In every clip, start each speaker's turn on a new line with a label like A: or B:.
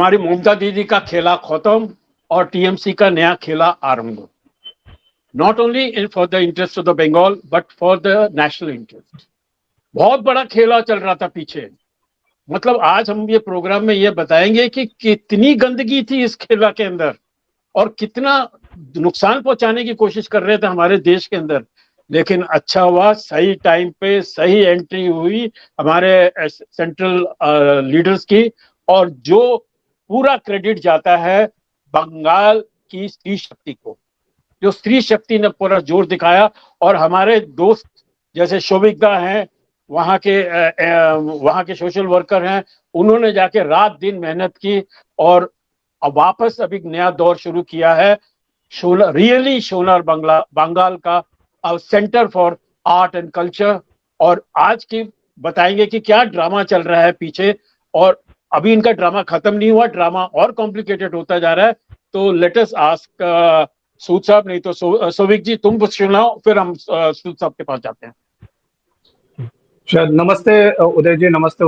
A: हमारी ममता दीदी का खेला खत्म और टीएमसी का नया खेला आरंभ। Not only for the interest of the Bengal but for the national interest. बहुत बड़ा खेला चल रहा था पीछे। मतलब आज हम ये प्रोग्राम में ये बताएंगे कि कितनी गंदगी थी इस खेला के अंदर और कितना नुकसान पहुंचाने की कोशिश कर रहे थे हमारे देश के अंदर। लेकिन अच्छा हुआ, सही टाइम पे सही एंट्री हुई हमारे सेंट्रल लीडर्स की, और जो पूरा क्रेडिट जाता है बंगाल की स्त्री शक्ति को। जो स्त्री शक्ति ने पूरा जोर दिखाया और हमारे दोस्त जैसे शोभिकदा हैं, वहाँ के सोशल वर्कर हैं, उन्होंने जाके रात दिन मेहनत की और अब वापस अभी नया दौर शुरू किया है। रियली सोनार बंगाल का centre for art and culture. और आज की बताएंगे कि क्या ड्रामा चल रहा है पीछे, और अभी इनका ड्रामा खत्म नहीं हुआ, ड्रामा और कॉम्प्लिकेटेड होता जा रहा है। तो लेट अस आस्क सूद साहब, नहीं तो सोविक जी तुम कुछ सुनाओ, फिर हम सूद साहब के पास जाते हैं।
B: नमस्ते उदय जी, नमस्ते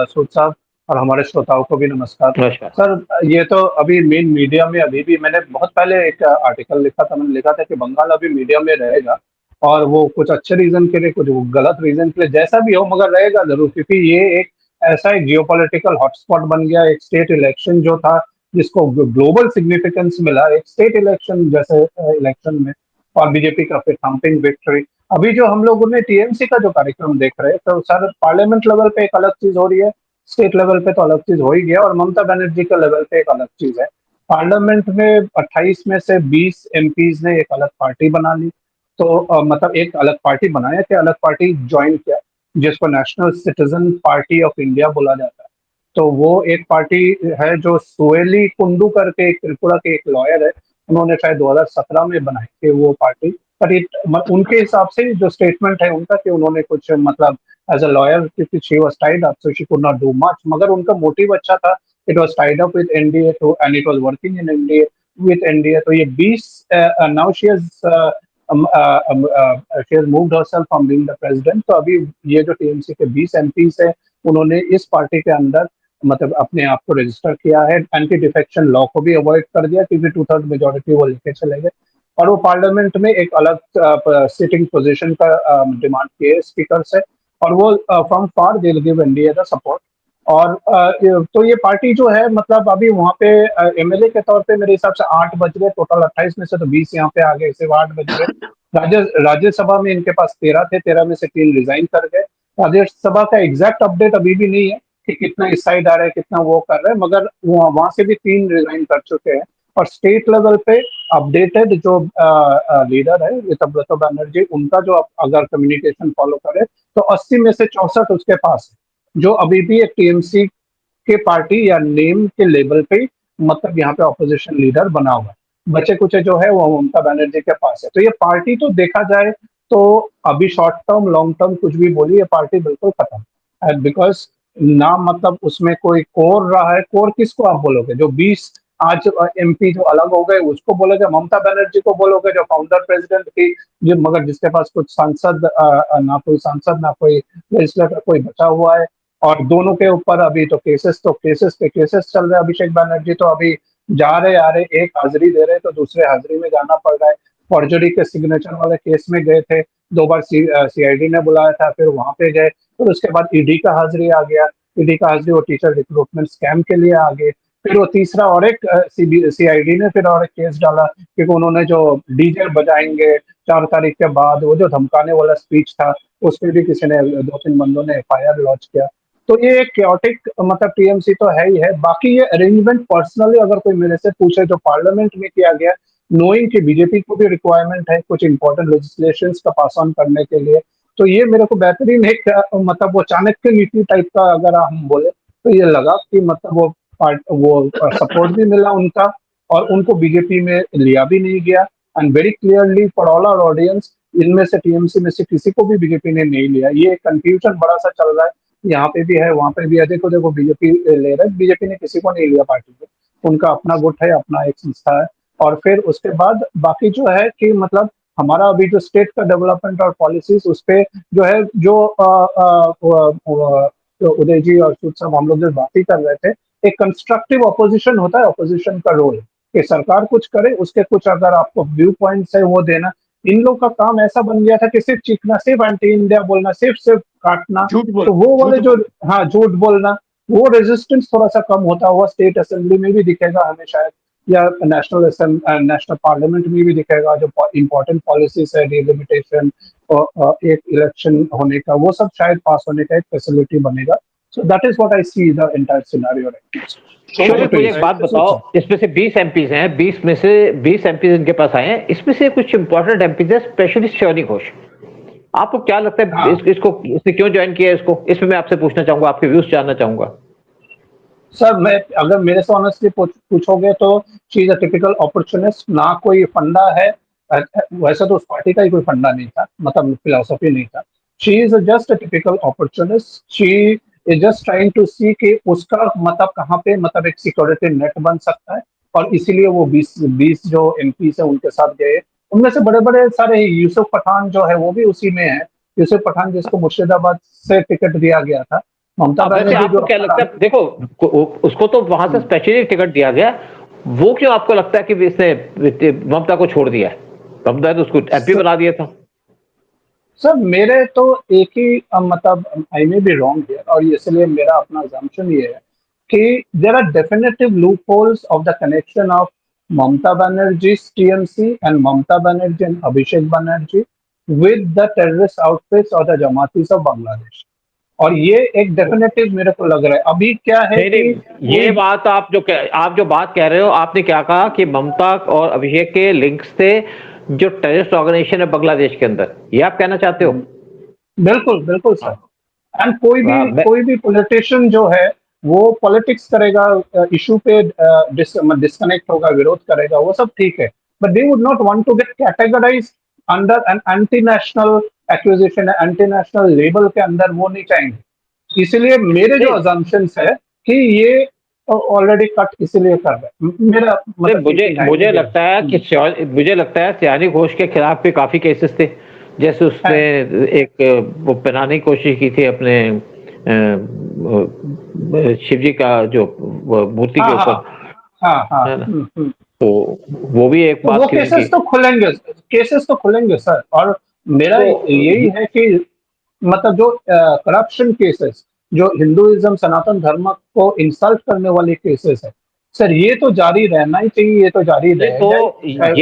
B: सूद साहब, और हमारे श्रोताओं को भी नमस्कार। सर, ये तो अभी मेन मीडिया में अभी भी मैंने बहुत पहले एक आर्टिकल लिखा था, मैंने लिखा था कि बंगाल अभी मीडिया में रहेगा, और वो कुछ अच्छे रीजन के लिए, कुछ गलत रीजन के लिए, जैसा भी हो मगर रहेगा जरूर, क्योंकि ये एक ऐसा एक जियोपॉलिटिकल हॉटस्पॉट बन गया। एक स्टेट इलेक्शन जो था जिसको ग्लोबल सिग्निफिकेंस मिला, एक स्टेट इलेक्शन जैसे इलेक्शन में, और बीजेपी का फिर थम्पिंग विक्ट्री। अभी जो हम लोगों ने टीएमसी का जो कार्यक्रम देख रहे हैं, तो सर पार्लियामेंट लेवल पे एक अलग चीज हो रही है, स्टेट लेवल पे तो अलग चीज हो ही गया, और ममता बनर्जी के लेवल पे एक अलग चीज है। पार्लियामेंट में 28 में से 20 एमपीज ने एक अलग पार्टी बना ली। तो मतलब एक अलग पार्टी बनाया कि अलग पार्टी ज्वाइन किया, जिसको national citizen party of India बोला जाता है। तो वो एक पार्टी है जो सुएली कुंडू करके एक त्रिपुरा के एक लॉयर है, उन्होंने शायद 2017 में बनाई थी वो पार्टी। पर उनके हिसाब से जो स्टेटमेंट है उनका कि उन्होंने कुछ मतलब एज अ लॉयर, क्योंकि she was tied up so she could not do much, मगर उनका मोटिव अच्छा था। It was tied up with NDA, तो and it was working in NDA with NDA. तो ये 20 now she has moved herself from being the president. तो अभी ये जो टीएमसी के 20 एमपीज है, उन्होंने इस पार्टी के अंदर मतलब अपने आप को रजिस्टर किया है। एंटी डिफेक्शन लॉ को भी अवॉइड कर दिया, क्योंकि 2/3 मेजोरिटी वो लेके चले गए, और वो पार्लियामेंट में एक अलग सिटिंग पोजीशन का डिमांड किए स्पीकर से, और वो from far they will give NDA the support. और तो ये पार्टी जो है मतलब अभी वहाँ पे एमएलए के तौर पे मेरे हिसाब से 8 बज गए, टोटल 28 में से तो 20 यहाँ पे आ गए, सिर्फ 8 बज गए। राज्यसभा में इनके पास 13 थे, 13 में से 3 रिजाइन कर गए। राज्यसभा का एग्जैक्ट अपडेट अभी भी नहीं है कि कितना इस साइड आ रहा है, कितना वो कर रहे हैं, मगर वहां से भी 3 रिजाइन कर चुके हैं। और स्टेट लेवल पे अपडेटेड जो लीडर है ऋतव्रत बनर्जी, उनका जो अगर कम्युनिकेशन फॉलो करे तो 80 में से 64 उसके पास है, जो अभी भी एक टीएमसी के पार्टी या नेम के लेवल पे मतलब यहाँ पे ऑपोजिशन लीडर बना हुआ है। बचे कुछ जो है वो ममता बनर्जी के पास है। तो ये पार्टी तो देखा जाए तो अभी शॉर्ट टर्म लॉन्ग टर्म कुछ भी बोली, ये पार्टी बिल्कुल खत्म है। बिकॉज ना मतलब उसमें कोई कोर रहा है। कोर किसको आप बोलोगे? जो 20 आज एमपी जो अलग हो गए उसको बोलोगे? ममता बनर्जी को बोलोगे जो फाउंडर प्रेसिडेंट थी, जो मगर जिसके पास कुछ सांसद ना कोई सांसद ना कोई लेजिस्लेटर कोई बचा हुआ है। और दोनों के ऊपर अभी तो केसेस पे केसेस चल रहे हैं। अभिषेक बनर्जी तो अभी जा रहे आ रहे, एक हाजिरी दे रहे तो दूसरे हाजिरी में जाना पड़ रहा है। फॉर्जरी के सिग्नेचर वाले केस में गए थे, 2 बार सीआईडी ने बुलाया था, फिर वहां पे गए, फिर उसके बाद ईडी का हाजिरी आ गया। ईडी का हाजिरी वो टीचर रिक्रूटमेंट स्कैम के लिए आ गए। फिर वो तीसरा और एक सीआईडी ने फिर और एक केस डाला, क्योंकि उन्होंने जो डीजे बजाएंगे 4 तारीख के बाद, वो जो धमकाने वाला स्पीच था, उस पर भी किसी ने 2-3 बंदों ने एफआईआर लॉन्च किया। तो ये एक क्योटिक मतलब टीएमसी तो है ही है। बाकी ये अरेंजमेंट पर्सनली अगर कोई मेरे से पूछे जो पार्लियामेंट में किया गया, नोइंग कि बीजेपी को भी रिक्वायरमेंट है कुछ इंपॉर्टेंट लेजिस्लेशंस का पास ऑन करने के लिए, तो ये मेरे को बेहतरीन एक मतलब वो चाणक्य नीति टाइप का अगर हम बोले तो ये लगा कि मतलब वो सपोर्ट भी मिला उनका, और उनको बीजेपी में लिया भी नहीं गया। And very clearly for all our audience, इनमें से टीएमसी में से किसी को भी बीजेपी ने नहीं लिया। ये कंफ्यूजन बड़ा सा चल रहा है, यहाँ पे भी है वहां पे भी है। देखो बीजेपी ले रहा है, बीजेपी ने किसी को नहीं लिया पार्टी में, उनका अपना गुट है, अपना एक संस्था है। और फिर उसके बाद बाकी जो है कि मतलब हमारा अभी जो स्टेट का डेवलपमेंट और पॉलिसीज उस पे जो है जो उदय जी और सूद साहब हम लोग जो बात ही कर रहे थे, एक कंस्ट्रक्टिव ऑपोजिशन होता है, ऑपोजिशन का रोल कि सरकार कुछ करे, उसके कुछ अगर आपको व्यू पॉइंट्स है वो देना। इन लोग का काम ऐसा बन गया था कि सिर्फ चीखना, सिर्फ एंटी इंडिया बोलना, सिर्फ काटना।
A: झूठ बोल
B: तो वो वाले
A: झूठ
B: जो,
A: बोल
B: हाँ, झूठ बोलना, वो रेजिस्टेंस थोड़ा सा कम होता हुआ स्टेट असेंबली में भी दिखेगा हमें शायद, या नेशनल पार्लियामेंट में भी दिखेगा। जो इंपॉर्टेंट पॉलिसीज है, डिलिमिटेशन और एक इलेक्शन होने का, वो सब शायद पास होने का एक फैसिलिटी बनेगा। So that is what I see the entire scenario right now.
C: Shobhit, मुझे एक बात बताओ, इसमें से 20 एमपीज हैं, 20 में से 20 एमपीज इनके पास आए हैं, इसमें से कुछ इंपॉर्टेंट एमपीज है, स्पेशली श्योनी घोष। आपको क्या लगता है
B: हाँ।
C: इसको इसने क्यों ज्वाइन किया इसको? इसमें मैं आपसे पूछना चाहूंगा, आपके व्यूज जानना चाहूंगा।
B: सर, मैं अगर मेरे से ऑनेस्टली पूछोगे तो she is a typical opportunist. ना कोई फंडा है, वैसे तो उस पार्टी का ही कोई फंडा नहीं था, मतलब फिलोसफी नहीं था। She is just a typical opportunist. She is just trying to see कि उसका मतलब कहाँ पे, मतलब एक सिक्योरिटी नेट बन सकता है, और इसीलिए वो 20 जो एमपी है उनके साथ गए। उनमें से बड़े बड़े सारे, यूसुफ पठान जो है वो भी उसी में है। यूसुफ पठान जिसको मुर्शिदाबाद से टिकट दिया गया था। ममता
C: वैसे
B: बनर्जी
C: आपको
B: जो
C: क्या लगता है, देखो उसको तो वहां से स्पेशली टिकट दिया गया, वो क्यों आपको लगता है कि इसने ममता को छोड़ दिया है? ममता ने तो उसको एमपी बना दिया था।
B: सर, मेरे तो एक ही मतलब, I may be wrong here, और इसलिए मेरा अपना assumption ये है कि there are definitive loop holes of the connection of Mamata Banerjee TMC and Mamata Banerjee and Abhishek Banerjee with the terrorist outfits और द जमातीस ऑफ बांग्लादेश। और ये एक डेफिनेटिव मेरे को लग रहा है। अभी क्या है
C: नहीं नहीं,
B: कि
C: ये बात आप जो बात कह रहे हो, आपने क्या कहा कि ममता और अभिषेक के लिंक्स थे जो टेररिस्ट ऑर्गेनाइजेशन है बांग्लादेश के अंदर, ये आप कहना चाहते हो?
B: बिल्कुल बिल्कुल सर। एंड
C: मैं
B: कोई भी पॉलिटिशियन जो है वो पॉलिटिक्स करेगा, इशू पे डिस्कनेक्ट होगा, विरोध करेगा, वो सब ठीक है। But they would not want to get categorise under an anti national acquisition, anti national label के अंदर वो नहीं चाहेंगे। इसलिए मेरे जो
C: नहीं,
B: अजम्पशंस है कि ये ऑलरेडी कट इसलिए कर रहे हैं। मेरा
C: नहीं,
B: मतलब
C: मुझे लगता है कि मुझे लगता है सयानी घोष के खिलाफ भी काफी केसेस थे। जैसे उसने एक वो बनाने की कोशिश की थी अपने शिव जी का जो मूर्ति के ऊपर,
B: हाँ,
C: है ना? तो वो भी एक
B: तो
C: बात
B: वो
C: की
B: केसेस
C: थी।
B: तो खुलेंगे, केसेस तो खुलेंगे सर। और मेरा
C: तो
B: यही है कि मतलब जो करप्शन केसेस, जो हिंदुइज्म सनातन धर्म को इंसल्ट करने वाले केसेस है सर, ये तो जारी रहना ही चाहिए, ये तो जारी
C: ये
B: रह
C: तो
B: जाए।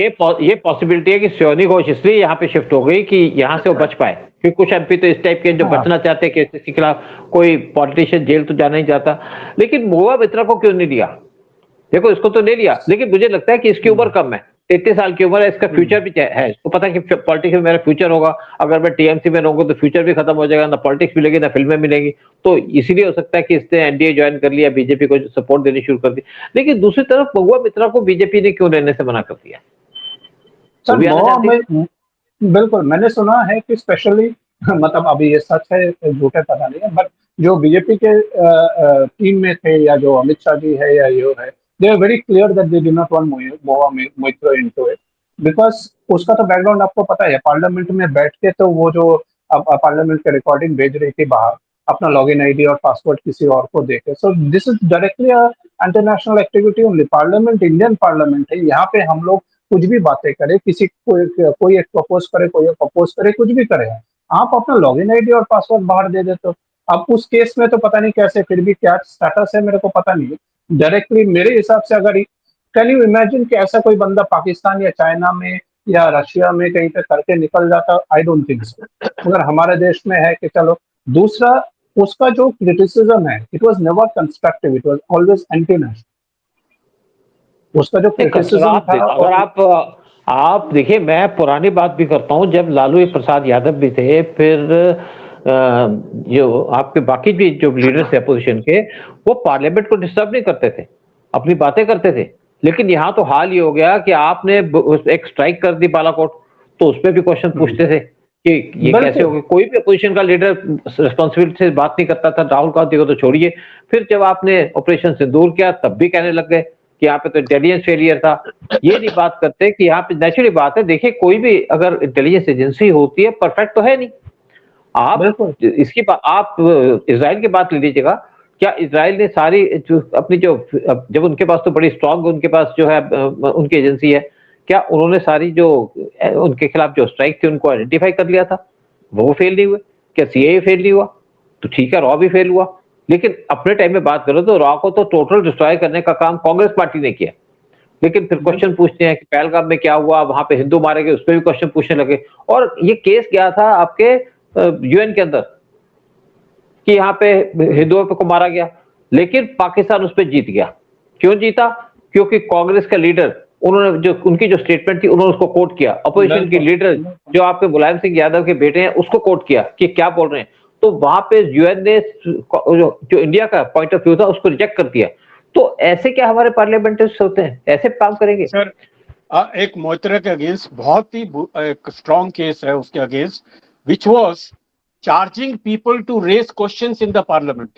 C: ये पॉसिबिलिटी है कि सयानी घोष इसलिए यहाँ पे शिफ्ट हो गई कि यहाँ से वो बच पाए, क्योंकि कुछ एमपी तो इस टाइप के जो
B: हाँ,
C: बचना चाहते हैं कि किसी के खिलाफ कोई पॉलिटिशियन जेल तो जाना ही चाहता। लेकिन महुआ मित्रा को क्यों नहीं लिया? देखो इसको तो ले लिया, लेकिन मुझे लगता है कि इसकी उम्र कम है, 33 साल की उम्र है, इसका फ्यूचर भी है, इसको पता है कि पॉलिटिक्स में मेरा फ्यूचर होगा। अगर मैं टीएमसी में रहूंगा तो फ्यूचर भी खत्म हो जाएगा, ना पॉलिटिक्स मिलेगी ना फिल्में मिलेंगी। तो इसीलिए हो सकता है कि इसने एनडीए ज्वाइन कर लिया, बीजेपी को सपोर्ट देनी शुरू कर दी। लेकिन दूसरी तरफ महुआ मित्रा को बीजेपी ने क्यों लेने से मना कर दिया? वो
B: सर
C: भी आना
B: महुआ
C: चाहती थी।
B: में बिल्कुल मैंने सुना है कि स्पेशली मतलब अभी ये सच है झूठ है पता नहीं है, बट जो बीजेपी के टीम में थे, या जो अमित शाह जी है या ये है, they are very clear that they do not want Mahua Moitra into it. Because उसका तो बैकग्राउंड आपको पता है, पार्लियामेंट में बैठ के तो वो जो पार्लियामेंट के रिकॉर्डिंग भेज रही थी बाहर, अपना लॉगिन आईडी और पासवर्ड किसी और को देके। So this is directly international activity only. Parliament Indian parliament है, यहाँ पे हम लोग कुछ भी बातें करें, किसी कोई एक प्रपोज करे, कोई एक प्रपोज करे, कुछ भी करे, आप अपना लॉगिन आईडी और पासवर्ड बाहर दे देते हो। अब उस केस में तो पता नहीं कैसे, फिर भी क्या स्टेटस है मेरे को पता नहीं है डायरेक्टली। मेरे हिसाब से अगर कैन यू इमेजिन कि ऐसा कोई बंदा पाकिस्तान या चाइना में या रशिया में कहीं पे करके निकल जाता? I don't think so. मगर हमारे देश में है कि चलो। दूसरा, उसका जो क्रिटिसिज्म है, it was never constructive, it was always anti national. उसका जो क्रिटिसिज्म था।
C: अगर आप देखिए, मैं पुरानी बात भी करता हूं, जब लालू प्रसाद यादव भी थे, फिर जो आपके बाकी भी जो लीडर्स थे अपोजिशन के, वो पार्लियामेंट को डिस्टर्ब नहीं करते थे, अपनी बातें करते थे। लेकिन यहाँ तो हाल ये हो गया कि आपने एक स्ट्राइक कर दी बालाकोट, तो उसपे भी क्वेश्चन पूछते थे कि ये कैसे हो गया। कोई भी अपोजिशन का लीडर रिस्पॉन्सिबिलिटी से बात नहीं करता था, राहुल गांधी को तो छोड़िए। फिर जब आपने ऑपरेशन सिंदूर किया, तब भी कहने लग गए कि यहाँ पे तो इंटेलिजेंस फेलियर था। ये नहीं बात करते कि यहाँ पे नेचुरली बात है, देखिए कोई भी अगर इंटेलिजेंस एजेंसी होती है, परफेक्ट तो है नहीं। आप इसकी आप इजराइल की बात ले लीजिएगा क्या इजराइल ने सारी जो अपनी जो जब उनके पास तो बड़ी स्ट्रांग उनके पास जो है उनकी एजेंसी है, क्या उन्होंने सारी जो उनके खिलाफ जो स्ट्राइक थी उनको आइडेंटिफाई कर लिया था? वो फेल नहीं हुए? क्या सीएए फेल नहीं हुआ? तो ठीक है, रॉ भी फेल हुआ। लेकिन अपने टाइम में बात करो तो रॉ को तो टोटल डिस्ट्रॉय करने का काम कांग्रेस पार्टी ने किया। लेकिन फिर क्वेश्चन पूछते हैं कि पहलगाम में क्या हुआ, वहां पे हिंदू मारे गए, उस पर भी क्वेश्चन पूछने लगे। और ये केस गया था आपके यूएन के अंदर कि यहाँ पे हिंदुओं को मारा गया, लेकिन पाकिस्तान उस पर जीत गया। क्यों जीता? क्योंकि कांग्रेस का लीडर, उन्होंने जो उनकी जो स्टेटमेंट थी उन्होंने उसको कोट किया। अपोजिशन की लीडर जो आपके मुलायम सिंह यादव के बेटे हैं उसको कोट किया कि क्या बोल रहे हैं। तो वहां पे यूएन ने जो इंडिया का पॉइंट ऑफ व्यू था उसको रिजेक्ट कर दिया। तो ऐसे क्या हमारे पार्लियामेंटरिस्ट होते हैं, ऐसे काम करेंगे?
A: सर एक मोइत्रा के अगेंस्ट बहुत ही एक स्ट्रॉन्ग केस है उसके against, which was charging people to raise questions in the parliament.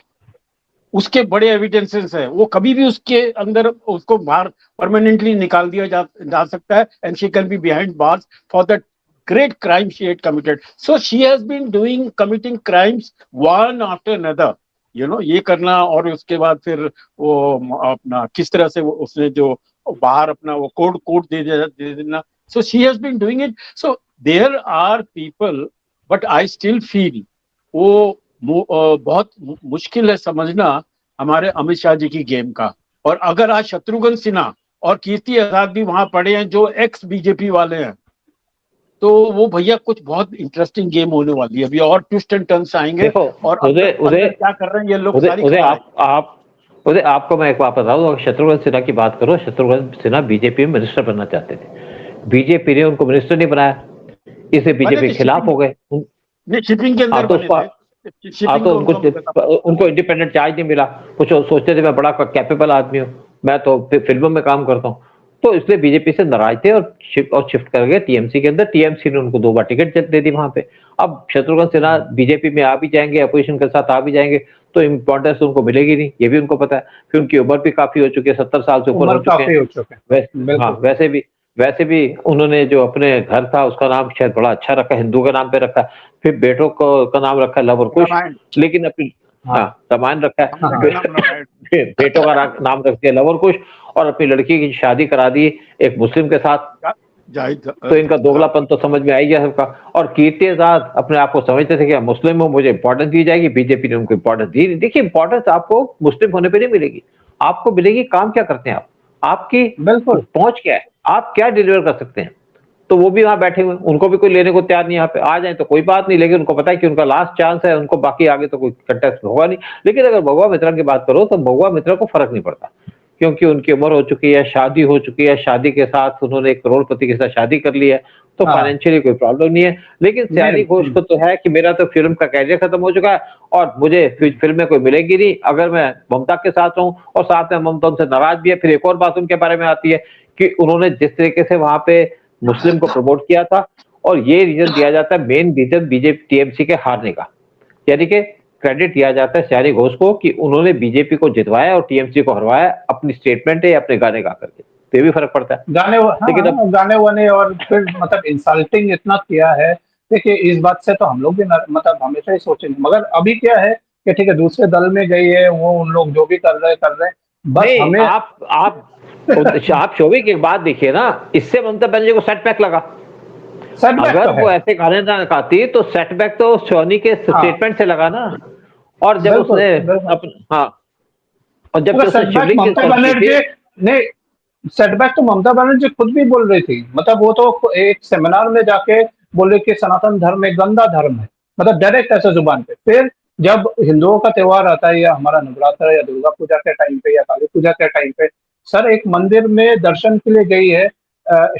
A: उसके बड़े एविडेंसेस है, वो कभी भी उसके अंदर उसको बाहर परमानेंटली निकाल दिया जा सकता है, and she can be behind bars for the great crime she had committed. So she has been committing crimes one after another. ये करना और उसके बाद फिर वो अपना किस तरह से उसने जो बाहर अपना वो कोड दे देना. So she has been doing it. So there are people, but I still feel वो बहुत मुश्किल है समझना हमारे अमित शाह जी की गेम का. और अगर आज शत्रुघ्न सिन्हा और कीर्ति आजाद भी वहां पड़े हैं जो एक्स बीजेपी वाले हैं, तो वो भैया कुछ बहुत इंटरेस्टिंग गेम होने वाली है. अभी और ट्विस्ट एंड टर्न्स आएंगे और अंदर क्या कर रहे हैं ये लोग सारी
C: आपको मैं एक बात बताऊं. शत्रुघ्न सिन्हा की बात करो, शत्रुघ्न सिन्हा बीजेपी में मिनिस्टर बनना चाहते थे. बीजेपी ने उनको मिनिस्टर नहीं बनाया, इससे बीजेपी के खिलाफ हो गए.
A: शिपिंग के अंदर
C: तो उनको इंडिपेंडेंट चार्ज नहीं मिला. कुछ सोचते थे मैं बड़ा कैपेबल आदमी हूँ, मैं तो फिल्मों में काम करता हूँ, तो इसलिए बीजेपी से नाराज थे और शिफ्ट कर गए टीएमसी के अंदर. टीएमसी ने उनको 2 बार टिकट दे दी वहां पे. अब शत्रुघ्न सिन्हा बीजेपी में आ भी जाएंगे, अपोजिशन के साथ आ भी जाएंगे, तो इम्पोर्टेंस उनको मिलेगी नहीं, ये भी उनको पता है. फिर उनकी उम्र भी काफी हो चुकी है, 70 साल से ऊपर हो चुके हैं. हाँ, वैसे भी उन्होंने जो अपने घर था उसका नाम शायद बड़ा अच्छा रखा, हिंदू का नाम पे रखा. फिर बेटों का नाम रखा लवर कुश, लेकिन अपनी रामायण रखा है. बेटों का नाम रख दिया लवर कुश, और अपनी लड़की की शादी करा दी एक मुस्लिम के साथ. तो इनका दोगलापन तो समझ में आ गया सबका. और कीर्ति आजाद अपने आप को समझते थे कि मुस्लिम हूं, मुझे इंपॉर्टेंस दी जाएगी. बीजेपी ने उनको इंपॉर्टेंस दी नहीं. देखिए, इंपॉर्टेंस आपको मुस्लिम होने पे नहीं मिलेगी, आपको मिलेगी काम क्या करते हैं आप, आपकी पहुंच क्या है, आप क्या डिलीवर कर सकते हैं. तो वो भी वहां बैठे हुए, उनको भी कोई लेने को तैयार नहीं. यहाँ पे आ जाए तो कोई बात नहीं, लेकिन उनको पता है कि उनका लास्ट चांस है, उनको बाकी आगे तो कोई कंटेस्ट होगा नहीं. लेकिन अगर भगवा मित्रा की बात करो तो भगवा मित्रा को फर्क नहीं पड़ता, क्योंकि उनकी उम्र हो चुकी है, शादी हो चुकी है, शादी के साथ उन्होंने एक करोड़पति के साथ शादी कर ली है, तो फाइनेंशियली कोई प्रॉब्लम नहीं है. लेकिन सयानी घोष को तो है कि मेरा तो फिल्म का कैरियर खत्म हो चुका है और मुझे फिल्म में कोई मिलेगी नहीं अगर मैं ममता के साथ रहूं, और साथ में ममता उनसे नाराज भी है. फिर एक और बात उनके बारे में आती है कि उन्होंने जिस तरीके से वहां पे मुस्लिम को प्रमोट किया था, और ये रीजन दिया जाता है, मेन रीजन बीजेपी टीएमसी के हारने का, यानी कि क्रेडिट दिया जाता है सयानी घोष को कि उन्होंने बीजेपी को जितवाया और टीएमसी को हरवाया अपनी स्टेटमेंट है या अपने गाने गा करके. तो ये भी फर्क पड़ता है.
B: लेकिन अब गाने वाने और फिर मतलब इंसल्टिंग इतना किया है. देखिए, इस बात से तो हम लोग भी मतलब हमेशा ही सोचेंगे, मगर अभी क्या है कि ठीक है, दूसरे दल में गई है वो, उन लोग जो भी कर रहे हैं. बस हमें आप शोभी की बात देखिए ना, इससे ममता बनर्जी को सेटबैक लगा. अगर वो ऐसे गाने ना गाती तो सेटबैक तो सोनी के स्टेटमेंट से लगा ना. और जब उसने और जब सेटबैक तो ममता बनर्जी खुद भी बोल रही थी. मतलब वो तो एक सेमिनार में जाके बोले कि सनातन धर्म एक गंदा धर्म है, मतलब डायरेक्ट ऐसे जुबान पे. फिर जब हिंदुओं का त्योहार आता है, या हमारा नवरात्र या दुर्गा पूजा के टाइम पे या काली पूजा के टाइम पे, सर एक मंदिर में दर्शन के लिए गई है,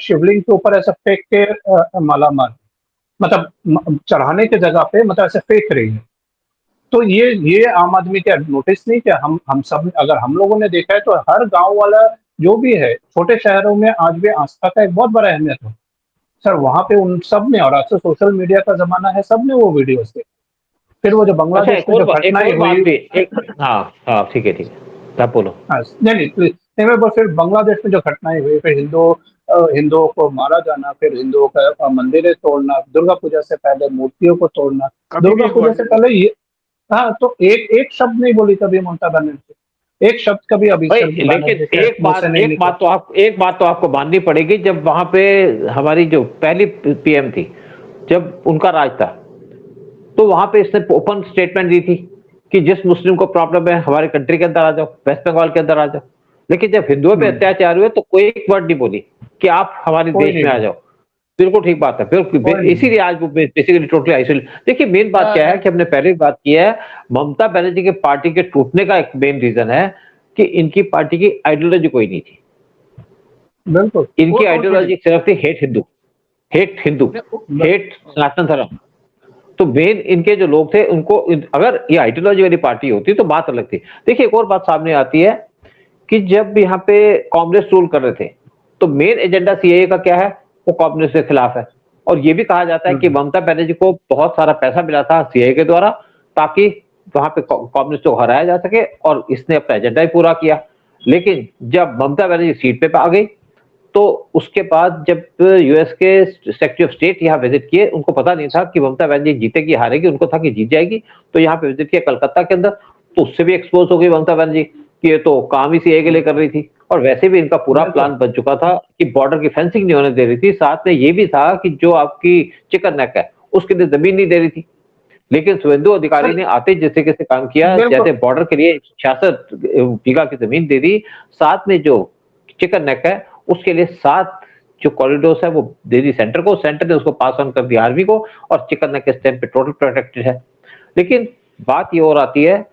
B: शिवलिंग के ऊपर ऐसा फेंक के माला मार, मतलब चढ़ाने की जगह पे मतलब ऐसे फेंक रही है. तो ये आम आदमी क्या नोटिस नहीं किया? हम सब, अगर हम लोगों ने देखा है तो हर गांव वाला जो भी है, छोटे शहरों में आज भी आस्था का एक बहुत बड़ा अहमियत है सर. वहां पे उन सब ने, और आज तो सोशल मीडिया का जमाना है, सब ने वो वीडियोस देखे. फिर वो जो बांग्लादेश में जो घटनाएं हुई,
C: ठीक है आप बोलो.
B: नहीं, मैं फिर बांग्लादेश में जो घटनाएं हुई, फिर हिंदुओं को मारा जाना, फिर हिंदुओं का मंदिरें तोड़ना, दुर्गा पूजा से पहले मूर्तियों को तोड़ना, दुर्गा पूजा से पहले हाँ, तो एक शब्द नहीं बोली कभी ममता बनर्जी, एक शब्द कभी
C: भाई
B: अभिषेक
C: लेकिन
B: बनर्जी के मुंह से नहीं निकला।
C: एक बात तो आपको माननी पड़ेगी, जब वहां पे हमारी जो पहली पीएम थी, जब उनका राज था, तो वहां पे इसने ओपन स्टेटमेंट दी थी कि जिस मुस्लिम को प्रॉब्लम है हमारे कंट्री के अंदर आ जाओ, वेस्ट बंगाल के अंदर आ जाओ। लेकिन जब हिंदुओं पे अत्याचार हुए तो कोई एक वर्ड नहीं बोली कि आप हमारे
B: कोई
C: देश
B: नहीं
C: में आ
B: बोला,
C: जाओ। बिल्कुल ठीक बात है,
B: कोई
C: बिल्कुल
B: नहीं
C: इसीलिए आज वो बेसिकली टोटली आइसोलेट। देखिए मेन बात क्या है कि हमने पहले भी बात की है, ममता बनर्जी के पार्टी के टूटने का एक मेन रीजन है कि इनकी पार्टी की आइडियोलॉजी कोई नहीं थी।
B: बोला। बिल्कुल।
C: इनकी
A: वो तो
C: आइडियोलॉजी सिर्फ थी हेट हिंदू, हेट सनातन धर्म। तो मेन इनके जो लोग थे उनको अगर ये आइडियोलॉजी वाली पार्टी होती तो बात अलग थी। देखिए एक और बात सामने आती है कि जब यहाँ पे कांग्रेस रूल कर रहे थे तो मेन एजेंडा सीएए का क्या है, वो कांग्रेस के खिलाफ है। और ये भी कहा जाता है कि ममता बनर्जी को बहुत सारा पैसा मिला था सीएए के द्वारा ताकि वहां पे कांग्रेस को हराया जा सके, और इसने अपना एजेंडा ही पूरा किया। लेकिन जब ममता बनर्जी सीट पे आ गई तो उसके बाद जब यूएस के सेक्रेटरी ऑफ स्टेट यहाँ विजिट किए, उनको पता नहीं था कि ममता बनर्जी जीतेगी हारेगी, उनको था कि जीत जाएगी। तो यहाँ पे विजिट किया कलकत्ता के अंदर, तो उससे भी एक्सपोज हो गई ममता बनर्जी कि ये तो काम ही सीए के लिए कर रही थी। और वैसे भी इनका पूरा प्लान बन चुका था कि बॉर्डर की फेंसिंग नहीं होने दे रही थी, साथ में ये भी था कि जो आपकी चिकन नेक है उसके लिए जमीन नहीं दे रही थी। लेकिन शुभेंदु अधिकारी ने आते जैसे कैसे काम किया, जैसे बॉर्डर के लिए 66 बीघा की जमीन दे दी, साथ में जो चिकन नेक है उसके लिए 7 जो कॉरिडोर्स है वो दे दी सेंटर को, सेंटर ने उसको पास ऑन कर दिया आर्मी को, और चिकन नेक के स्टैंड पे टोटल प्रोटेक्टेड है। लेकिन बात ये और आती है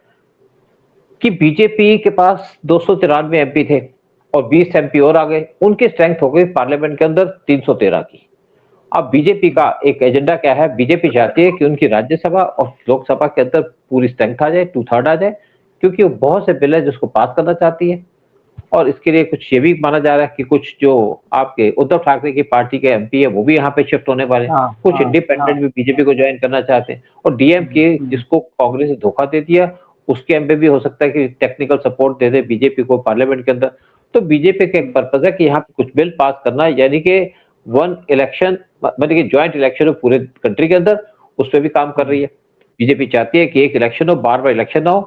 C: कि बीजेपी के पास 293 एमपी थे और 20 एमपी और आ गए, उनकी स्ट्रेंथ हो गई पार्लियामेंट के अंदर 313 की। अब बीजेपी का एक एजेंडा क्या है, बीजेपी चाहती है कि उनकी राज्यसभा और लोकसभा के अंदर पूरी स्ट्रेंथ आ जाए, 2/3 आ जाए, क्योंकि वो बहुत से बिल है जिसको पास करना चाहती है। और इसके लिए कुछ ये भी माना जा रहा है कि कुछ जो आपके उद्धव ठाकरे की पार्टी के एमपी है वो भी यहाँ पे शिफ्ट होने वाले हैं, कुछ इंडिपेंडेंट भी बीजेपी को ज्वाइन करना चाहते हैं, और डीएमके जिसको कांग्रेस ने धोखा दे दिया उसके एमपी भी हो सकता है कि टेक्निकल सपोर्ट दे दे बीजेपी को पार्लियामेंट के अंदर। तो बीजेपी का एक पर्पज है कि यहाँ पे कुछ बिल पास करना है, यानी कि वन इलेक्शन, मतलब कि ज्वाइंट इलेक्शन हो पूरे कंट्री के अंदर, उस पर भी काम कर रही है। बीजेपी चाहती है कि एक इलेक्शन हो, बार बार इलेक्शन ना हो,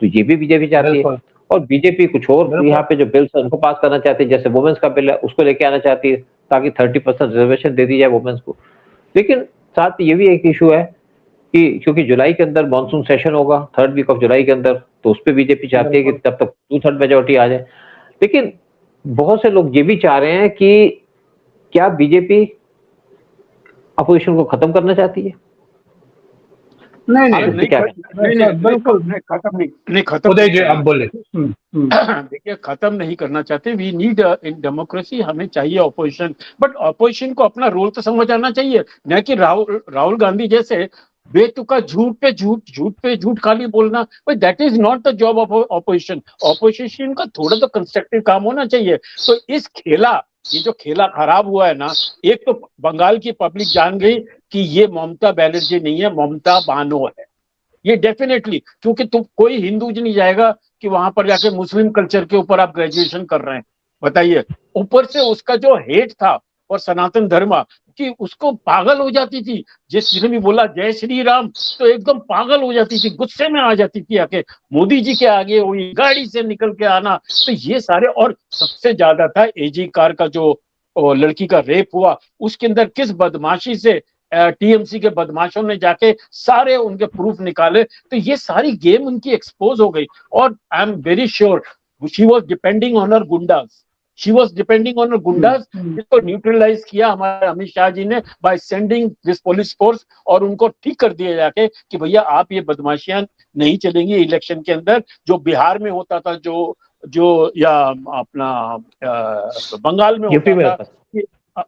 C: तो ये भी बीजेपी चाहती है। और बीजेपी कुछ और यहाँ पे जो बिल्स है उनको पास करना चाहती है, जैसे वुमेन्स का बिल है उसको लेके आना चाहती है ताकि 30% रिजर्वेशन दे दी जाए वुमेन्स को। लेकिन साथ ये भी एक इशू है कि क्योंकि जुलाई के अंदर मॉनसून सेशन होगा, 3rd वीक ऑफ जुलाई के अंदर, तो उस पर बीजेपी चाहती है कि तब तक 2/3 मेजोरिटी आ जाए। लेकिन बहुत से लोग ये भी चाह रहे हैं कि क्या बीजेपी अपोजिशन को खत्म करना चाहती है?
B: बिल्कुल
A: नहीं खत्म
B: उदय जी आप बोले।
A: देखिए खत्म नहीं करना चाहते, वी नीड इन डेमोक्रेसी, हमें चाहिए ऑपोजिशन, बट ऑपोजिशन को अपना रोल तो समझ आना चाहिए, न कि राहुल गांधी जैसे बेतुका झूठ पे झूठ खाली बोलना। That is not the job of opposition. Opposition का थोड़ा तो कंस्ट्रक्टिव काम होना चाहिए। तो ये जो खेला खराब हुआ है ना, एक तो बंगाल की पब्लिक जान गई कि ये ममता बनर्जी नहीं है, ममता बानो है। ये डेफिनेटली, क्योंकि तुम कोई हिंदू नहीं जाएगा कि वहां पर जाके मुस्लिम कल्चर के ऊपर आप ग्रेजुएशन कर रहे हैं, बताइए। ऊपर से उसका जो हेट था और सनातन धर्म कि उसको पागल हो जाती थी, जिसने भी बोला जय श्री राम तो एकदम पागल हो जाती थी, गुस्से में आ जाती थी आके मोदी जी के आगे हुई गाड़ी से निकल के आना। तो ये सारे, और सबसे ज्यादा था एजी कार का जो लड़की का रेप हुआ, उसके अंदर किस बदमाशी से टीएमसी के बदमाशों ने जाके सारे उनके प्रूफ निकाले। तो ये सारी गेम उनकी एक्सपोज हो गई। और I am very sure she was depending on her गुंडाज, जिसको न्यूट्रलाइज किया हमारे अमित शाह जी ने by sending this police force, और उनको ठीक कर दिया जाके कि भैया आप ये बदमाशियां नहीं चलेंगी इलेक्शन के अंदर। जो बिहार में होता था, जो या अपना बंगाल में होता था,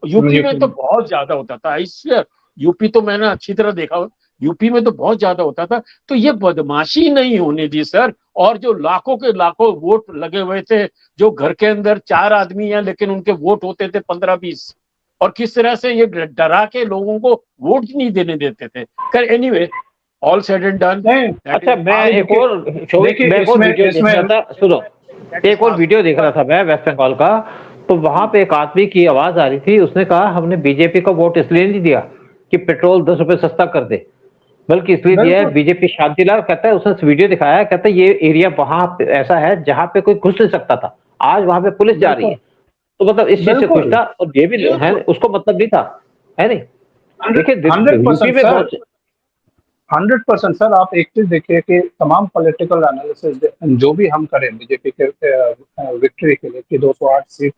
A: यूपी में तो बहुत ज्यादा होता था। इसलिए यूपी तो मैंने अच्छी तरह देखा, यूपी में तो बहुत ज्यादा होता था। तो ये बदमाशी नहीं होने दी सर। और जो लाखों के लाखों वोट लगे हुए थे, जो घर के अंदर 4 आदमी हैं लेकिन उनके वोट होते थे 15-20, और किस तरह से ये डरा के लोगों को वोट नहीं देने देते थे। खैर anyway, all said and done.
C: अच्छा, मैं एक और वीडियो देख रहा था, सुनो, एक और वीडियो देख रहा था मैं वेस्ट बंगाल का, तो वहां पे एक आदमी की आवाज आ रही थी, उसने कहा हमने बीजेपी को वोट इसलिए नहीं दिया कि पेट्रोल 10 रुपए सस्ता कर दे, बल्कि इसलिए दिया है,
B: बिल्कुल
C: बीजेपी शांतिलाल कहता है, उसने वीडियो दिखाया है, कहता है ये एरिया वहां पे ऐसा है जहां पे कोई घुस नहीं सकता था, आज वहां पे पुलिस जा रही है।
B: बिल्कुल
C: तो मतलब इस चीज से खुश
B: बिल्कुल
C: था, और ये भी है, उसको मतलब नहीं था, है नहीं। देखिए
B: 100%
C: यूपी में
B: सर,
C: बहुत
B: 100% सर। आप एक चीज देखिए कि तमाम पॉलिटिकल एनालिसिस जो भी हम करें बीजेपी के विक्ट्री के लिए कि 208 सीट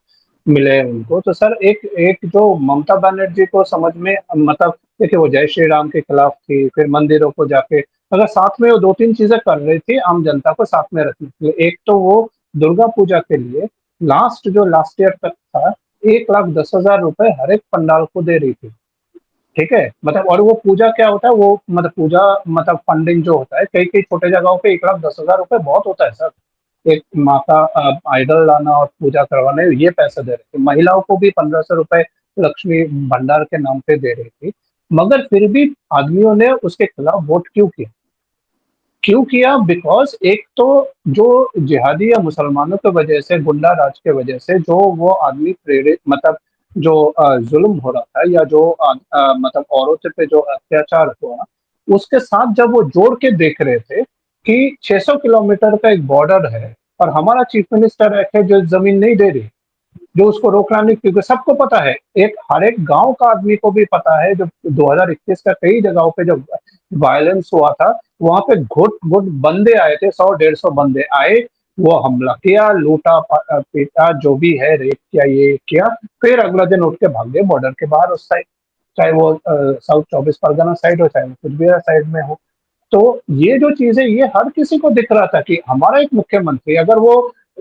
B: मिले उनको, तो सर एक एक जो ममता बनर्जी को समझ में मतलब देखिए वो जय श्री राम के खिलाफ थी, फिर मंदिरों को जाके अगर साथ में वो दो तीन चीजें कर रही थी आम जनता को साथ में रखने के लिए। एक तो वो दुर्गा पूजा के लिए लास्ट ईयर तक था 1,10,000 रुपए हर एक पंडाल को दे रही थी। ठीक है, मतलब और वो पूजा क्या होता है, वो मतलब पूजा मतलब फंडिंग जो होता है कई कई छोटे जगहों पे 1,10,000 रुपए बहुत होता है सर। एक माँ का आइडल लाना और पूजा करवाने ये पैसे दे रहे थे। महिलाओं को भी 1,500 रुपए लक्ष्मी भंडार के नाम पे दे रही थी। मगर फिर भी आदमियों ने उसके खिलाफ वोट क्यों किया? बिकॉज एक तो जो जिहादी या मुसलमानों की वजह से गुंडा राज के वजह से जो वो आदमी प्रेरित मतलब जो जुल्म हो रहा था या जो मतलब औरतों पे जो अत्याचार हुआ उसके साथ जब वो जोड़ के देख रहे थे कि 600 किलोमीटर का एक बॉर्डर है और हमारा चीफ मिनिस्टर है जो जमीन नहीं दे रही, जो उसको रोकना नहीं, क्योंकि सबको पता है, एक हर एक गांव का आदमी को भी पता है जब 2021 का कई जगहों पे जब वायलेंस हुआ था वहां पे घुट घुट बंदे आए थे, 100-150 बंदे आए, वो हमला किया, लूटा पीटा जो भी है, रेप किया, ये किया, फिर अगला दिन उठ के भाग गए बॉर्डर के बाहर उस साइड, चाहे वो साउथ 24 परगना साइड हो चाहे वो कुछ भी साइड में हो। तो ये जो चीज है ये हर किसी को दिख रहा था कि हमारा एक मुख्यमंत्री अगर वो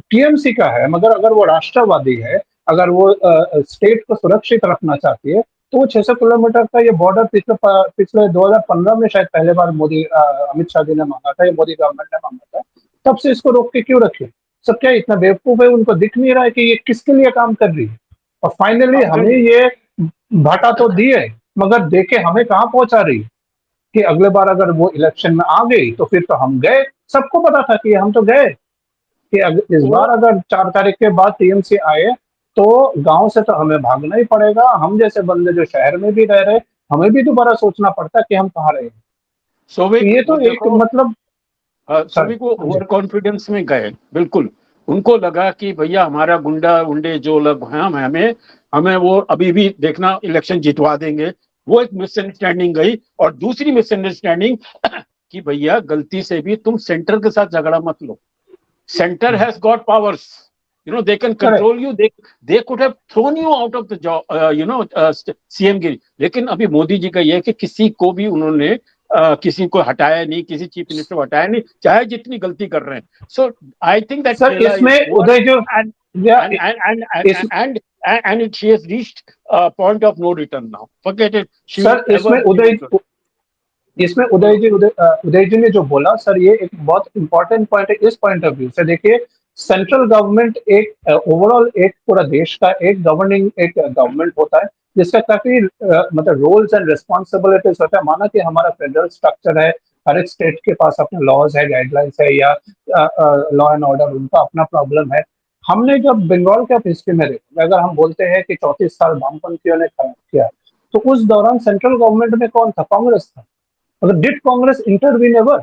B: टीएमसी का है मगर अगर वो राष्ट्रवादी है, अगर वो स्टेट को सुरक्षित रखना चाहती है, तो वो 600 किलोमीटर का ये बॉर्डर पिछले 2015 में शायद पहले बार मोदी अमित शाह जी ने मांगा था या मोदी गवर्नमेंट ने मांगा था, तब से इसको रोक के क्यों रखे? सब क्या इतना बेवकूफ है, उनको दिख नहीं रहा है कि ये किसके लिए काम कर रही है? और फाइनली हमें
A: अगर
B: ये भाटा तो दी है मगर देखे हमें कहाँ पहुंचा रही है कि अगले बार अगर वो इलेक्शन में आ गई तो फिर तो हम गए, सबको पता था कि हम तो गए कि इस
A: वो
B: बार अगर 4 तारीख के बाद टीएमसी आए तो गांव से तो हमें भागना ही पड़ेगा। हम जैसे बंदे जो शहर में भी रह रहे हमें भी दोबारा सोचना पड़ता है कि हम कहाँ रहे। तो
A: सोविक
B: ये
A: वो
B: तो एक
A: देखो,
B: मतलब सर।
A: सभी को
B: हाँ जी।
A: ओवर कॉन्फिडेंस में गए, बिल्कुल। उनको लगा कि भैया हमारा गुंडा उंडे जो लोग हैं हमें हमें वो अभी भी देखना इलेक्शन जितवा देंगे। वो एक मिसअंडरस्टैंडिंग गई। और दूसरी मिसअंडरस्टैंडिंग कि भैया गलती से भी तुम सेंटर के साथ झगड़ा मत लो। Center has got powers. They can
B: correct.
A: control you. They could have thrown you out of the job, CM गिरी। लेकिन अभी मोदी जी का यह है कि किसी को भी उन्होंने किसी को हटाया नहीं, किसी चीफ मिनिस्टर को हटाया नहीं, चाहे जितनी गलती कर रहे हैं। सो आई थिंक दैट
B: सर
A: खेला इज
B: इसमें
A: ओवर।
B: उदय जो
A: एंड
B: या
A: and and and
B: इस
A: and and and she has reached a point of no return now. Forget it. She will
B: sir
A: ever be able to.
B: इसमें
A: बोलो।
B: उदय जी ने जो बोला सर ये एक बहुत इंपॉर्टेंट पॉइंट है इस पॉइंट ऑफ व्यू से। देखिए सेंट्रल गवर्नमेंट एक ओवरऑल एक पूरा देश का एक गवर्निंग एक गवर्नमेंट होता है जिसका काफी मतलब रोल्स एंड रिस्पॉन्सिबिलिटीज होता है। माना कि हमारा फेडरल स्ट्रक्चर है, हर एक स्टेट के पास अपने लॉज है, गाइडलाइंस है या लॉ एंड ऑर्डर उनका अपना प्रॉब्लम है। हमने जब बंगाल के हिस्ट्री में देखा, अगर हम बोलते हैं कि 34 साल वामपंथियों ने खराब किया, तो उस दौरान सेंट्रल गवर्नमेंट में कौन था? कांग्रेस था। अगर डिड कांग्रेस इंटरवीन एवर?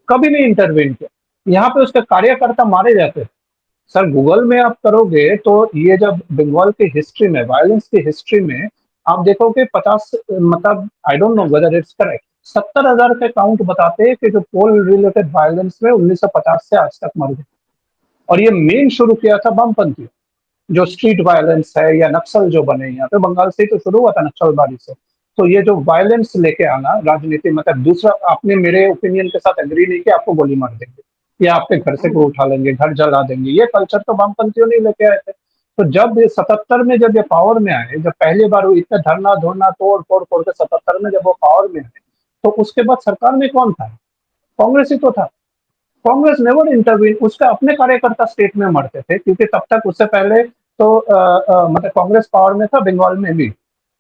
B: कभी नहीं इंटरवीन किया। यहाँ पे उसके कार्यकर्ता मारे जाते थे। सर गूगल में आप करोगे तो ये जब बंगाल की हिस्ट्री में वायलेंस की हिस्ट्री में आप देखोगे 50 मतलब I don't know whether it's correct 70,000 के काउंट बताते हैं कि जो पोल रिलेटेड वायलेंस में 1950 से आज तक मर गए। और ये मेन शुरू किया था वामपंथी, जो स्ट्रीट वायलेंस है या नक्सल जो बने यहाँ पे बंगाल से ही तो शुरू हुआ था नक्सलबारी से। तो ये जो वायलेंस लेके आना राजनीति मतलब दूसरा, आपने मेरे ओपिनियन के साथ एग्री नहीं किया, आपको गोली मार देंगे या आपके घर से को उठा लेंगे, घर जला देंगे, ये कल्चर तो वामपंथियों ने लेके आए थे। तो जब ये 77 में जब ये पावर में आए, जब पहली बार वो इतना धरना धोना तोड़ फोड़ फोड़ के 77 में जब वो पावर में आए, तो उसके बाद सरकार में कौन था? कांग्रेस ही तो था। Congress never intervene. उसका अपने कार्यकर्ता स्टेट में मरते थे क्योंकि तब तक उससे पहले तो मतलब कांग्रेस पावर में था बंगाल में भी,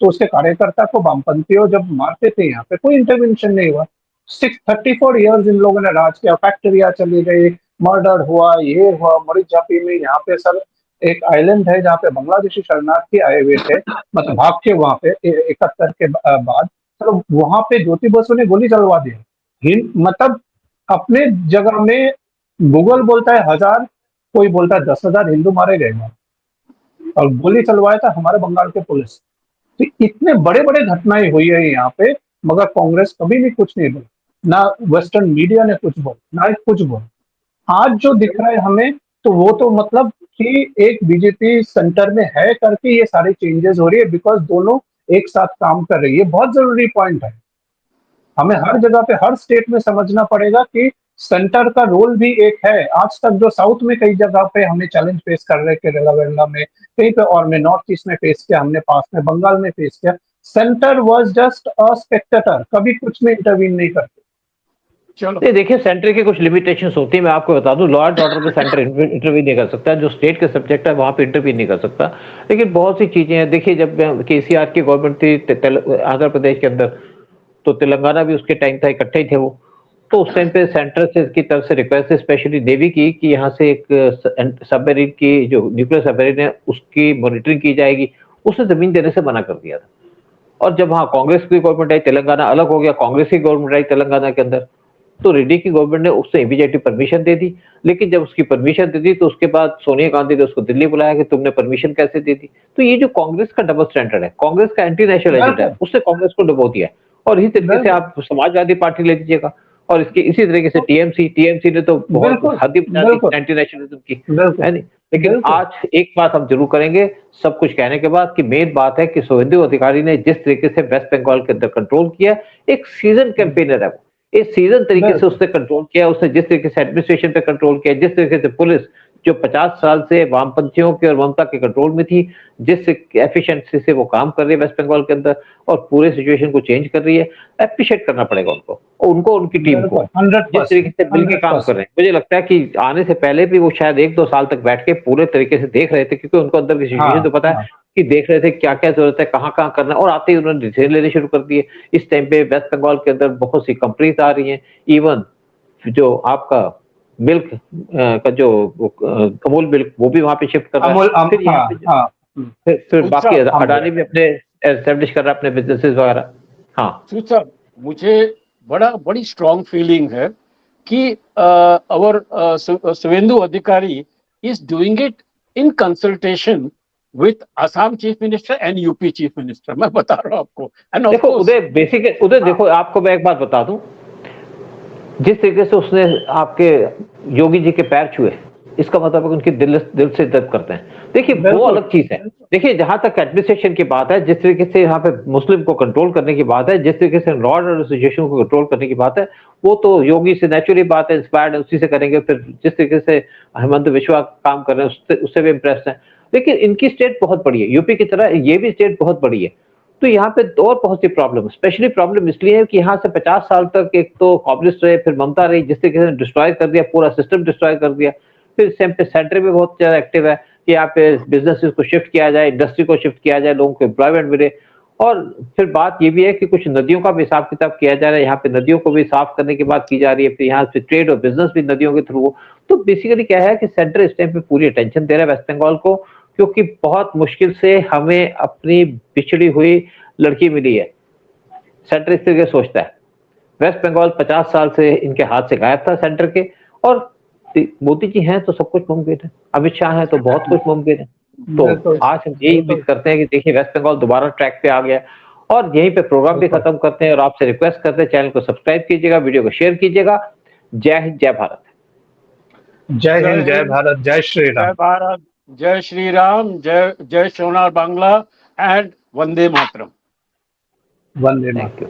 B: तो उसके कार्यकर्ता को वामपंथियों जब मारते थे यहाँ पे कोई इंटरवेंशन नहीं हुआ। 34 ईयर्स इन लोगों ने राज किया, फैक्ट्रियां चली गई, मर्डर हुआ, ये हुआ। मरीजापी में यहाँ पे सर एक आइलैंड है जहाँ पे बांग्लादेशी शरणार्थी आए हुए थे, मतलब भाग के वहां पे 71 के बाद चलो वहां पे ज्योति बसु ने गोली चलवा दी, मतलब अपने जगह में गूगल बोलता है 1000, कोई बोलता है 10,000 हिंदू मारे गए हैं, और गोली चलवाया था हमारे बंगाल के पुलिस। तो इतने बड़े बड़े घटनाएं हुई है यहाँ पे, मगर कांग्रेस कभी भी कुछ नहीं बोली, ना वेस्टर्न मीडिया ने कुछ बोला, ना कुछ बोला। आज जो दिख रहा है हमें, तो वो तो मतलब कि एक बीजेपी सेंटर में है करके ये सारी चेंजेस हो रही है, बिकॉज दोनों एक साथ काम कर रही है। बहुत जरूरी पॉइंट है, हमें हर जगह पे हर स्टेट में समझना पड़ेगा कि सेंटर का रोल भी एक है। आज तक जो साउथ में कई जगह पे हमने चैलेंज फेस कर रहे केरला वेरला में, कहीं पे और में नॉर्थ ईस्ट में फेस किया हमने, पास में बंगाल में फेस किया, centre was just a Spectator, कभी कुछ में इंटरवीन नहीं करते।
A: चलो
C: नहीं, देखिए सेंटर की कुछ लिमिटेशंस होती है, मैं आपको बता दूं, लॉ एंड ऑर्डर में सेंटर इंटरवीन नहीं कर सकता, जो स्टेट के सब्जेक्ट है वहां पे इंटरवीन नहीं कर सकता। लेकिन बहुत सी चीजें हैं, देखिए जब केसीआर की गवर्नमेंट थी आंध्र प्रदेश के अंदर, तो तेलंगाना भी उसके टाइम था, इकट्ठे ही थे वो। तो उस टाइम पे सेंटर से की तरफ से रिक्वेस्ट स्पेशली नेवी की कि यहाँ से एक सबमरीन की, जो न्यूक्लियर सबमरीन है उसकी मॉनिटरिंग की जाएगी, उसे जमीन देने से मना कर दिया था। और जब वहां कांग्रेस की गवर्नमेंट आई, तेलंगाना अलग हो गया, कांग्रेस की गवर्नमेंट आई तेलंगाना के अंदर, तो रेड्डी की गवर्नमेंट ने उससे इमीडिएटली परमिशन दे दी। लेकिन जब उसकी परमिशन दे दी तो उसके बाद सोनिया गांधी ने उसको दिल्ली बुलाया कि तुमने परमिशन कैसे दे दी। तो ये जो कांग्रेस का डबल स्टैंडर्ड है, कांग्रेस का एंटी नेशनल एजेंडा है, उससे कांग्रेस को डुबो दिया है। और इसी तरीके से आप समाजवादी पार्टी ले लीजिएगा, और इसके इसी तरीके से टीएमसी ने तो बहुत हद ही बना दी एंटी नेशनलिज्म की, है नहीं। लेकिन आज एक बात हम जरूर करेंगे, सब कुछ कहने के बाद, कि मेन बात है कि शुभेंदु अधिकारी ने जिस तरीके से वेस्ट बंगाल के अंदर कंट्रोल किया, एक सीजन कैंपेनर है वो, इस सीजन तरीके से उसने कंट्रोल किया, उसने जिस तरीके से एडमिनिस्ट्रेशन पे कंट्रोल किया, जिस तरीके से पुलिस जो 50 साल से वामपंथियों के और ममता के कंट्रोल में थी, जिस एफिशिएंसी से वो काम कर रही है वेस्ट बंगाल के अंदर और पूरे सिचुएशन को चेंज कर रही है, एप्रिशिएट करना पड़ेगा उनको, और उनको उनकी टीम को, जिस तरीके से मिलकर काम कर रहे हैं। मुझे लगता है कि आने से पहले भी वो शायद 1-2 साल तक बैठ के पूरे तरीके से देख रहे थे, क्योंकि उनको अंदर की सिचुएशन तो पता है कि देख रहे थे क्या क्या जरूरत है, कहाँ कहाँ करना है, और आते ही उन्होंने डिसीजन लेने शुरू कर दिए। इस टाइम पे वेस्ट बंगाल के अंदर बहुत सी कंपनीज आ रही हैं, इवन जो आपका मिल्क का जो अमूल मिल्क, वो भी वहां पे शिफ्ट कर रहा है। फिर बाकी अडानी भी अपने एस्टेब्लिश कर रहा है अपने बिजनेसेस वगैरह। हाँ
A: साहब, मुझे बड़ी स्ट्रॉन्ग फीलिंग है कि शुभेंदु अधिकारी is doing it in consultation with Assam chief minister and UP chief minister. मैं बता रहा हूँ आपको। एंड
C: देखो उदय देखो, आपको मैं एक बात बता दूं, जिस तरीके से उसने आपके योगी जी के पैर छुए, इसका मतलब उनकी दिल से इज्जत करते हैं। देखिए वो अलग चीज है। देखिए जहां तक एडमिनिस्ट्रेशन की बात है, जिस तरीके से यहाँ पे मुस्लिम को कंट्रोल करने की बात है, जिस तरीके से लॉ एंड सिचुएशन को कंट्रोल करने की बात है, वो तो योगी से नेचुरली बात है, इंस्पायर्ड उसी से करेंगे। फिर जिस तरीके से हेमंत बिश्वा काम कर रहे हैं, उससे भी इंप्रेस्ड है। लेकिन इनकी स्टेट बहुत बड़ी है, यूपी की तरह ये भी स्टेट बहुत बड़ी है। तो यहाँ पे और बहुत सी प्रॉब्लम, स्पेशली प्रॉब्लम इसलिए है कि यहाँ से 50 साल तक एक तो कम्युनिस्ट रहे, फिर ममता रही, जिस तरीके से डिस्ट्रॉय कर दिया, पूरा सिस्टम डिस्ट्रॉय कर दिया। फिर सेंटर भी बहुत ज्यादा एक्टिव है कि यहाँ पे बिजनेसेस को शिफ्ट किया जाए, इंडस्ट्री को शिफ्ट किया जाए, लोगों को एम्प्लॉयमेंट मिले। और फिर बात ये भी है कि कुछ नदियों का भी हिसाब किताब किया जा रहा है, यहाँ पे नदियों को भी साफ करने की बात की जा रही है, फिर यहाँ से ट्रेड और बिजनेस भी नदियों के थ्रू हो। तो बेसिकली क्या है कि सेंटर इस टाइम पे पूरी अटेंशन दे रहा है वेस्ट बंगाल को, क्योंकि बहुत मुश्किल से हमें अपनी बिछड़ी हुई लड़की मिली है। सेंटर इस तरीके सोचता है। वेस्ट बंगाल 50 साल से इनके हाथ से गायब था सेंटर के, और मोदी जी हैं तो सब कुछ मुमकिन है, अमित शाह हैं तो बहुत कुछ मुमकिन है। तो आज हम यही उम्मीद करते हैं कि देखिए वेस्ट बंगाल दोबारा ट्रैक पे आ गया। और यहीं पे प्रोग्राम भी खत्म करते हैं, और आपसे रिक्वेस्ट करते हैं चैनल को सब्सक्राइब कीजिएगा, वीडियो को शेयर कीजिएगा। जय हिंद, जय भारत।
B: जय हिंद, जय भारत, जय श्री राम।
A: जय भारत, जय श्री राम, जय सोनार बांग्ला एंड वंदे मातरम।
B: वंदे मातरम।